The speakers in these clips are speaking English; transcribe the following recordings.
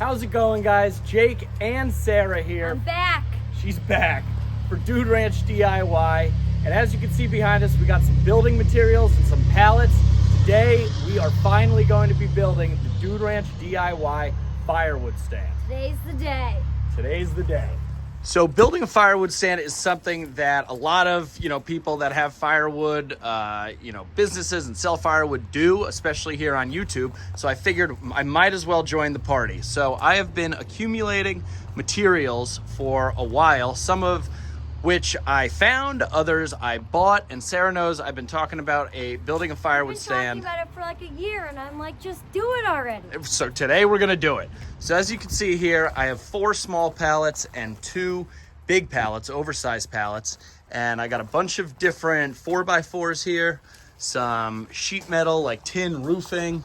How's it going, guys? Jake and Sarah here. I'm back. She's back for Dude Ranch DIY. And as you can see behind us, we got some building materials and some pallets. Today, we are finally going to be building the Dude Ranch DIY firewood stand. Today's the day. Today's the day. So building a firewood stand is something that a lot of, people that have firewood, businesses and sell firewood do, especially here on YouTube. So I figured I might as well join the party. So I have been accumulating materials for a while, some of which I found, others I bought, and Sarah knows I've been talking about building a firewood stand. I've been talking about it for like a year, and I'm like, just do it already. So today we're gonna do it. So as you can see here, I have 4 small pallets and 2 big pallets, oversized pallets, and I got a bunch of different 4x4s here, some sheet metal like tin roofing,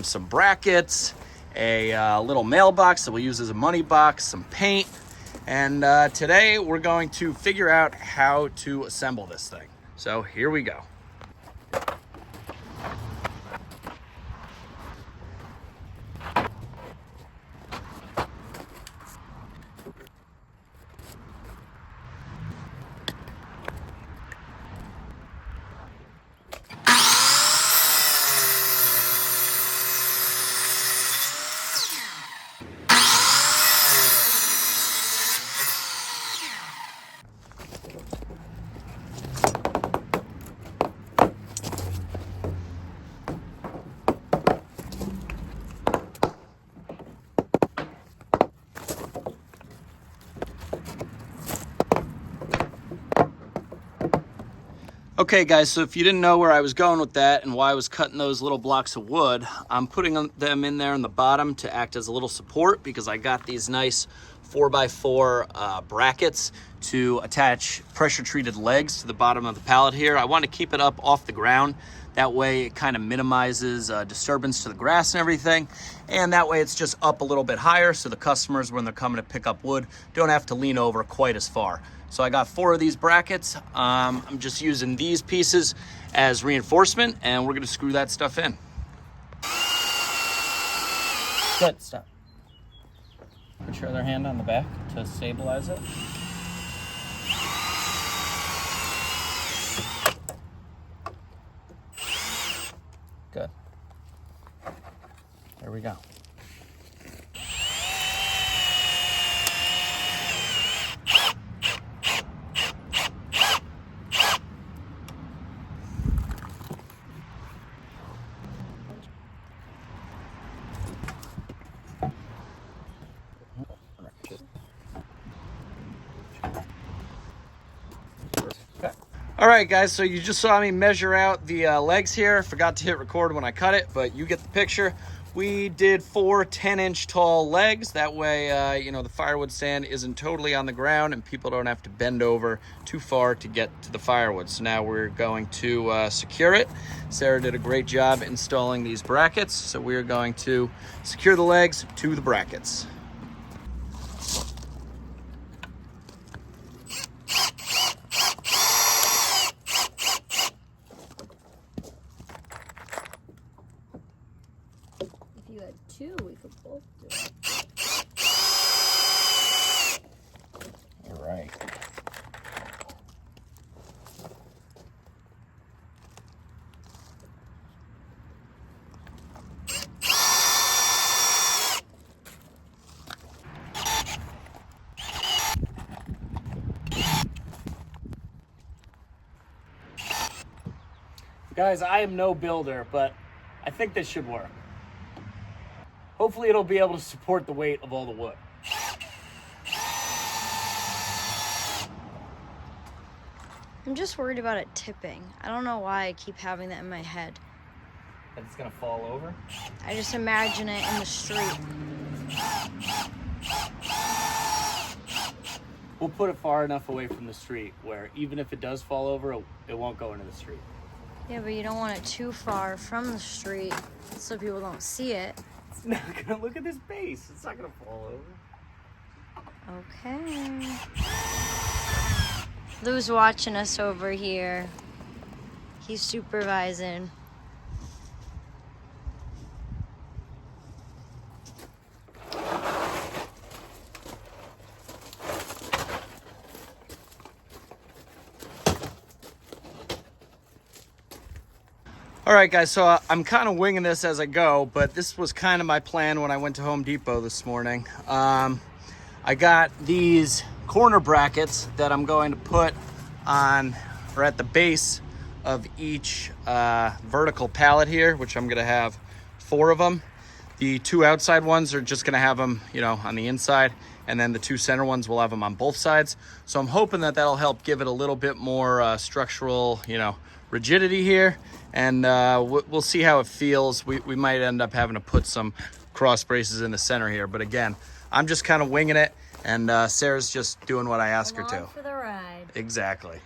some brackets, a little mailbox that we'll use as a money box, some paint. And today we're going to figure out how to assemble this thing. So here we go. Okay guys, so if you didn't know where I was going with that and why I was cutting those little blocks of wood, I'm putting them in there in the bottom to act as a little support because I got these nice 4x4 brackets to attach pressure treated legs to the bottom of the pallet here. I want to keep it up off the ground. That way it kind of minimizes disturbance to the grass and everything. And that way it's just up a little bit higher so the customers, when they're coming to pick up wood, don't have to lean over quite as far. So I got 4 of these brackets. I'm just using these pieces as reinforcement, and we're gonna screw that stuff in. Good, stop. Put your other hand on the back to stabilize it. Good. There we go. All right, guys, so you just saw me measure out the legs here. Forgot to hit record when I cut it, but you get the picture. We did 4 10-inch tall legs. That way, the firewood stand isn't totally on the ground and people don't have to bend over too far to get to the firewood. So now we're going to secure it. Sarah did a great job installing these brackets. So we're going to secure the legs to the brackets. If you had 2, we could both do it. All right. Guys, I am no builder, but I think this should work. Hopefully it'll be able to support the weight of all the wood. I'm just worried about it tipping. I don't know why I keep having that in my head. That it's gonna fall over? I just imagine it in the street. We'll put it far enough away from the street where even if it does fall over, it won't go into the street. Yeah, but you don't want it too far from the street so people don't see it. It's not gonna, look at this base. It's not gonna fall over. Okay. Lou's watching us over here. He's supervising. All right, guys, so I'm kind of winging this as I go, but this was kind of my plan when I went to Home Depot this morning. I got these corner brackets that I'm going to put on, or at the base of each vertical pallet here, which I'm gonna have 4 of them. The 2 outside ones are just gonna have them, you know, on the inside, and then the 2 center ones will have them on both sides. So I'm hoping that that'll help give it a little bit more structural, you know, rigidity here, and we'll see how it feels. We might end up having to put some cross braces in the center here, but again, I'm just kind of winging it, and Sarah's just doing what I asked her to. Along for the ride. Exactly.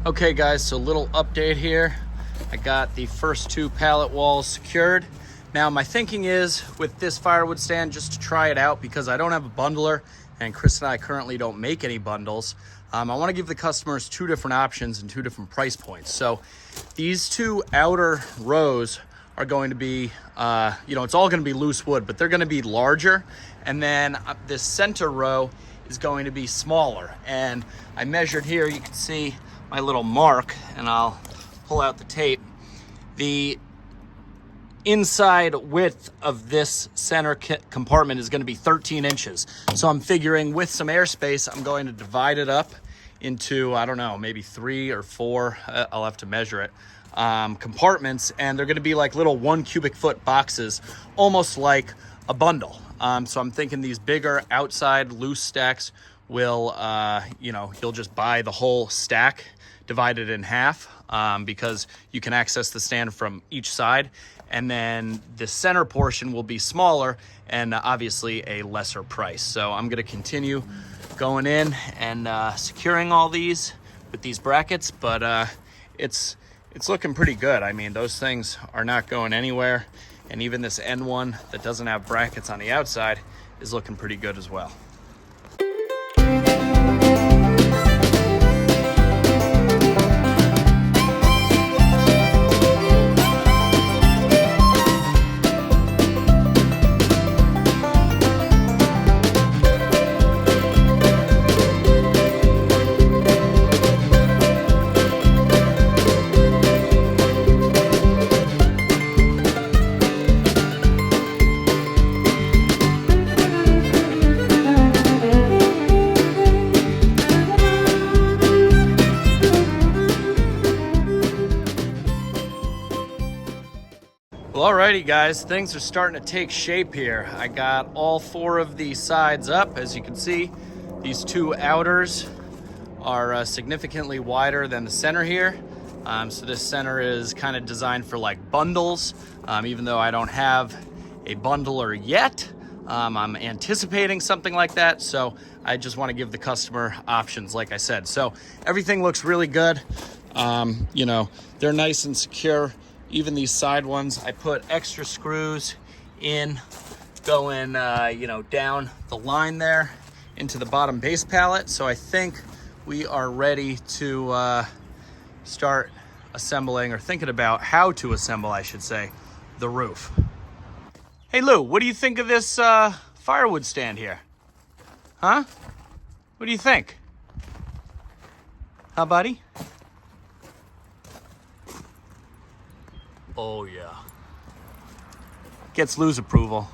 Okay guys, so little update here. I got the first 2 pallet walls secured. Now my thinking is with this firewood stand, just to try it out, because I don't have a bundler and Chris and I currently don't make any bundles. I want to give the customers 2 different options and 2 different price points. So these 2 outer rows are going to be, you know, it's all going to be loose wood, but they're going to be larger. And then this center row is going to be smaller. And I measured here, you can see my little mark, and I'll pull out the tape. The inside width of this center compartment is going to be 13 inches. So I'm figuring with some airspace, I'm going to divide it up into, I don't know, maybe 3 or 4, I'll have to measure it, compartments, and they're going to be like little 1 cubic foot boxes, almost like a bundle. So I'm thinking these bigger outside loose stacks will, you know, you'll just buy the whole stack, divide it in half, because you can access the stand from each side. And then the center portion will be smaller and obviously a lesser price. So I'm gonna continue going in and securing all these with these brackets, but it's looking pretty good. I mean, those things are not going anywhere. And even this end one that doesn't have brackets on the outside is looking pretty good as well. Well, alrighty guys, things are starting to take shape here. I got all 4 of the sides up. As you can see, these 2 outers are significantly wider than the center here. So this center is kind of designed for like bundles, even though I don't have a bundler yet. I'm anticipating something like that, so I just want to give the customer options, like I said. So everything looks really good. You know, they're nice and secure. Even these side ones, I put extra screws in going, you know, down the line there into the bottom base pallet. So I think we are ready to start assembling, or thinking about how to assemble, I should say, the roof. Hey Lou, what do you think of this firewood stand here? Huh? What do you think? Huh, buddy? Oh yeah. Gets Lou's approval.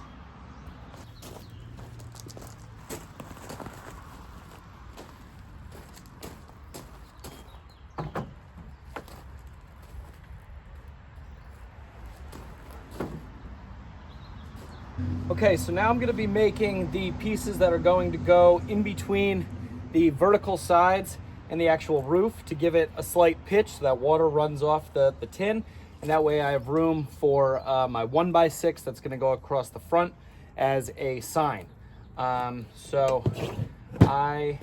Okay, so now I'm going to be making the pieces that are going to go in between the vertical sides and the actual roof to give it a slight pitch so that water runs off the tin. And that way I have room for my 1x6 that's going to go across the front as a sign. So I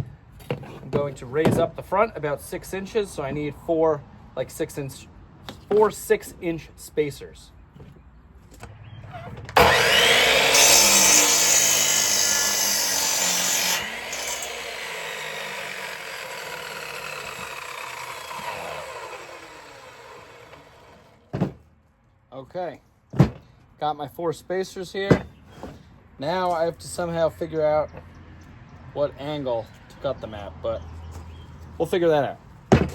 am going to raise up the front about 6 inches. So I need 4 6-inch spacers. Okay, got my 4 spacers here. Now I have to somehow figure out what angle to cut them at, but we'll figure that out.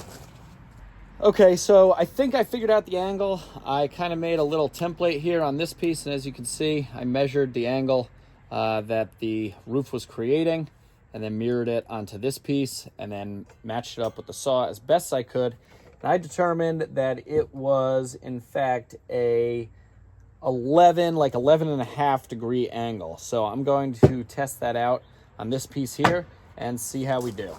Okay, so I think I figured out the angle. I kind of made a little template here on this piece, and as you can see, I measured the angle that the roof was creating and then mirrored it onto this piece and then matched it up with the saw as best I could. And I determined that it was, in fact, a 11 and a half degree angle. So I'm going to test that out on this piece here and see how we do.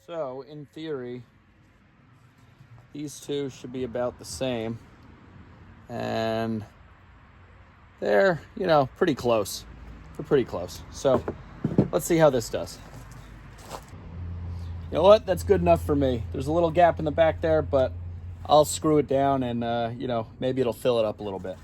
So in theory, these two should be about the same, and they're, pretty close. They're pretty close. So let's see how this does. You know what? That's good enough for me. There's a little gap in the back there, but I'll screw it down and, maybe it'll fill it up a little bit.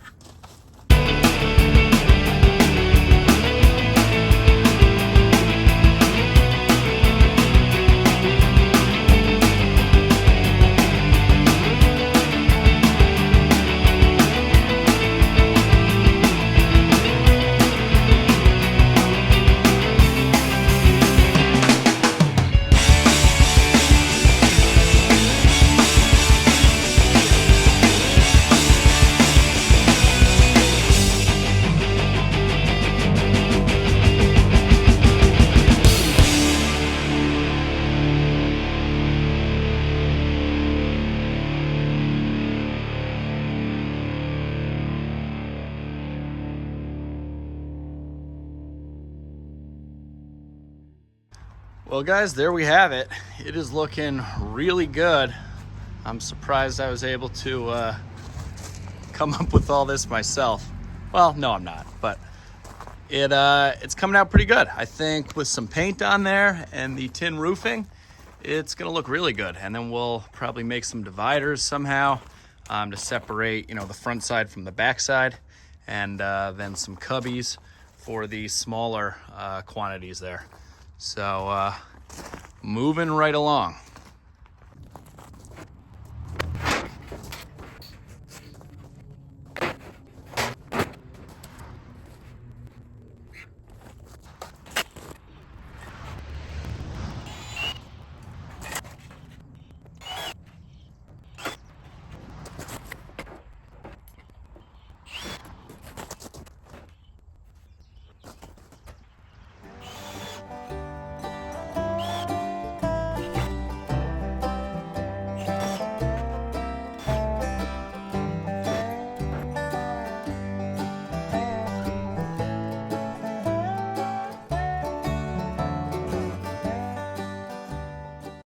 Well, guys, there we have it. It is looking really good. I'm surprised I was able to come up with all this myself. Well, no, I'm not, but it's coming out pretty good. I think with some paint on there and the tin roofing, it's gonna look really good. And then we'll probably make some dividers somehow to separate, the front side from the back side, and then some cubbies for the smaller quantities there. So moving right along.